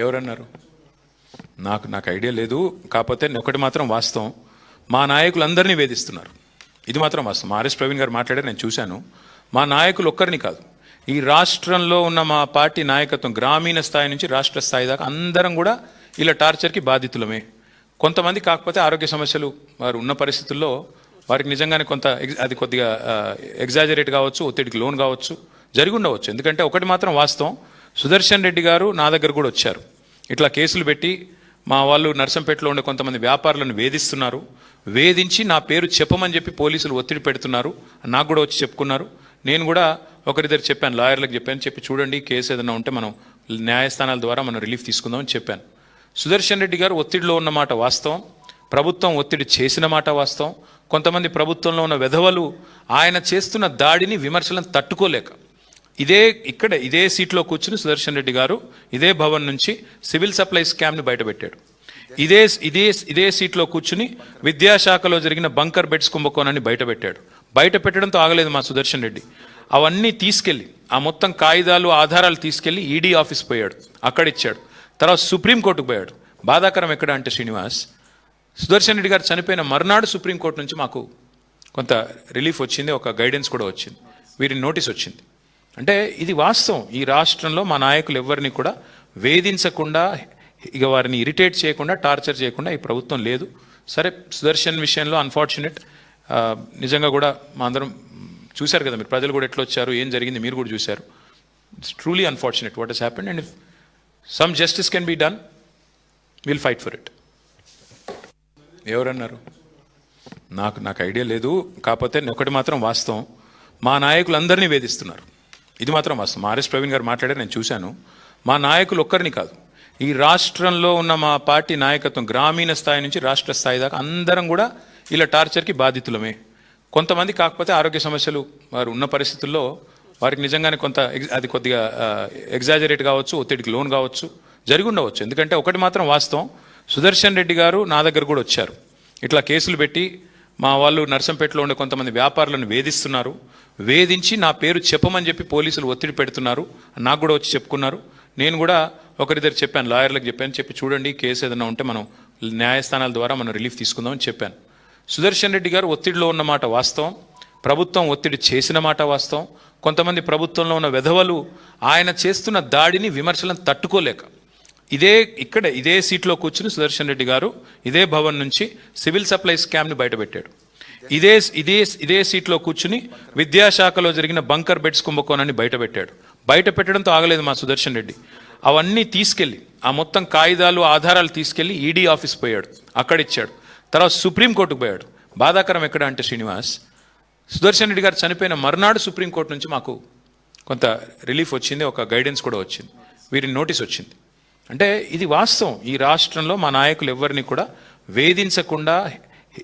ఎవరన్నారు? నాకు ఐడియా లేదు. కాకపోతే ఒకటి మాత్రం వాస్తవం, మా నాయకులందరినీ వేధిస్తున్నారు. ఇది మాత్రం వాస్తవం. ఆర్ఎస్ ప్రవీణ్ గారు మాట్లాడారు, నేను చూశాను. మా నాయకులు ఒక్కరిని కాదు, ఈ రాష్ట్రంలో ఉన్న మా పార్టీ నాయకత్వం గ్రామీణ స్థాయి నుంచి రాష్ట్ర స్థాయి దాకా అందరం కూడా ఇలా టార్చర్కి బాధితులమే. కొంతమంది కాకపోతే ఆరోగ్య సమస్యలు వారు ఉన్న పరిస్థితుల్లో వారికి నిజంగానే కొంత అది కొద్దిగా ఎగ్జాజరేట్ కావచ్చు, ఒత్తిడికి లోన్ కావచ్చు, జరిగి ఉండవచ్చు. ఎందుకంటే ఒకటి మాత్రం వాస్తవం, సుదర్శన్ రెడ్డి గారు నా దగ్గర కూడా వచ్చారు. ఇట్లా కేసులు పెట్టి మా వాళ్ళు నర్సంపేటలో ఉండే కొంతమంది వ్యాపారులను వేధిస్తున్నారు, వేధించి నా పేరు చెప్పమని చెప్పి పోలీసులు ఒత్తిడి పెడుతున్నారు. నాకు కూడా వచ్చి చెప్పుకున్నారు. నేను కూడా ఒకరిద్దరు చెప్పాను, లాయర్లకు చెప్పి చూడండి, కేసు ఏదైనా ఉంటే మనం న్యాయస్థానాల ద్వారా మనం రిలీఫ్ తీసుకుందామని చెప్పాను. సుదర్శన్ రెడ్డి గారు ఒత్తిడిలో ఉన్న మాట వాస్తవం, ప్రభుత్వం ఒత్తిడి చేసిన మాట వాస్తవం. కొంతమంది ప్రభుత్వంలో ఉన్న వెధవలు ఆయన చేస్తున్న దాడిని విమర్శలను తట్టుకోలేక ఇదే సీట్లో కూర్చుని సుదర్శన్ రెడ్డి గారు ఇదే భవన్ నుంచి సివిల్ సప్లై స్కామ్ని బయటపెట్టాడు. ఇదే సీట్లో కూర్చుని విద్యాశాఖలో జరిగిన బంకర్ బెడ్స్ కుంభకోణాన్ని బయటపెట్టాడు. బయట పెట్టడంతో ఆగలేదు మా సుదర్శన్ రెడ్డి. అవన్నీ తీసుకెళ్ళి ఆ మొత్తం కాగితాలు ఆధారాలు తీసుకెళ్ళి ఈడీ ఆఫీస్ పోయాడు, అక్కడిచ్చాడు. తర్వాత సుప్రీంకోర్టుకు పోయాడు. బాధాకరం ఎక్కడ అంటే శ్రీనివాస్, సుదర్శన్ రెడ్డి గారు చనిపోయిన మర్నాడు సుప్రీంకోర్టు నుంచి మాకు కొంత రిలీఫ్ వచ్చింది, ఒక గైడెన్స్ కూడా వచ్చింది, వీరి నోటీస్ వచ్చింది. అంటే ఇది వాస్తవం. ఈ రాష్ట్రంలో మా నాయకులు ఎవరిని కూడా వేధించకుండా, ఇక వారిని ఇరిటేట్ చేయకుండా, టార్చర్ చేయకుండా ఈ ప్రభుత్వం లేదు. సరే, సుదర్శన్ విషయంలో అన్ఫార్చునేట్, నిజంగా కూడా మా అందరం చూశారు కదా, మీరు ప్రజలు కూడా ఎట్లా వచ్చారు, ఏం జరిగింది మీరు కూడా చూశారు. It's truly unfortunate what he's happened, and if some justice can be done, will fight for it. ఎవరన్నారు? నాకు ఐడియా లేదు. కాకపోతే ఒకటి మాత్రం వాస్తవం, మా నాయకులందరినీ వేధిస్తున్నారు. ఇది మాత్రం వాస్తవం. ఆర్ఎస్ ప్రవీణ్ గారు మాట్లాడారు, నేను చూశాను. మా నాయకులు ఒక్కరిని కాదు, ఈ రాష్ట్రంలో ఉన్న మా పార్టీ నాయకత్వం గ్రామీణ స్థాయి నుంచి రాష్ట్ర స్థాయి దాకా అందరం కూడా ఇలా టార్చర్కి బాధితులమే. కొంతమంది కాకపోతే ఆరోగ్య సమస్యలు వారు ఉన్న పరిస్థితుల్లో వారికి నిజంగానే కొంత అది కొద్దిగా ఎగ్జాజరేట్ కావచ్చు, ఒత్తిడికి లోన్ కావచ్చు, జరిగి ఉండవచ్చు. ఎందుకంటే ఒకటి మాత్రం వాస్తవం, సుదర్శన్ రెడ్డి గారు నా దగ్గర కూడా వచ్చారు. ఇట్లా కేసులు పెట్టి మా వాళ్ళు నర్సంపేటలో ఉండే కొంతమంది వ్యాపారులను వేధిస్తున్నారు, వేధించి నా పేరు చెప్పమని చెప్పి పోలీసులు ఒత్తిడి పెడుతున్నారు. నాకు కూడా వచ్చి చెప్పుకున్నారు. నేను కూడా ఒకరిద్దరు చెప్పాను, లాయర్లకు చెప్పి చూడండి, కేసు ఏదైనా ఉంటే మనం న్యాయస్థానాల ద్వారా మనం రిలీఫ్ తీసుకుందామని చెప్పాను. సుదర్శన్ రెడ్డి గారు ఒత్తిడిలో ఉన్న మాట వాస్తవం, ప్రభుత్వం ఒత్తిడి చేసిన మాట వాస్తవం. కొంతమంది ప్రభుత్వంలో ఉన్న వెధవలు ఆయన చేస్తున్న దాడిని విమర్శలను తట్టుకోలేక ఇదే సీట్లో కూర్చుని సుదర్శన్ రెడ్డి గారు ఇదే భవన్ నుంచి సివిల్ సప్లై స్కామ్ని బయటపెట్టాడు. ఇదే సీట్లో కూర్చుని విద్యాశాఖలో జరిగిన బంకర్ బెడ్స్ కుంభకోణాన్ని బయటపెట్టాడు. బయట పెట్టడంతో ఆగలేదు మా సుదర్శన్ రెడ్డి. అవన్నీ తీసుకెళ్ళి ఆ మొత్తం కాగితాలు ఆధారాలు తీసుకెళ్ళి ఈడీ ఆఫీస్ పోయాడు, అక్కడిచ్చాడు. తర్వాత సుప్రీంకోర్టుకు పోయాడు. బాధాకరం ఎక్కడ అంటే శ్రీనివాస్, సుదర్శన్ రెడ్డి గారు చనిపోయిన మర్నాడు సుప్రీంకోర్టు నుంచి మాకు కొంత రిలీఫ్ వచ్చింది, ఒక గైడెన్స్ కూడా వచ్చింది, వీరి నోటీస్ వచ్చింది. అంటే ఇది వాస్తవం. ఈ రాష్ట్రంలో మా నాయకులు ఎవరిని కూడా వేధించకుండా,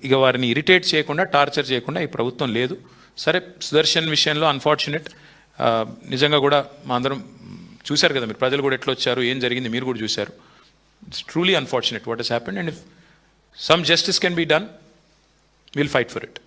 ఇక వారిని ఇరిటేట్ చేయకుండా, టార్చర్ చేయకుండా ఈ ప్రభుత్వం లేదు. సరే, సుదర్శన్ విషయంలో అన్ఫార్చునేట్, నిజంగా కూడా మా అందరం చూశారు కదా, మీరు ప్రజలు కూడా ఎట్లా వచ్చారు, ఏం జరిగింది మీరు కూడా చూశారు. It's truly unfortunate what he's happened, and if some justice can be done, will fight for it.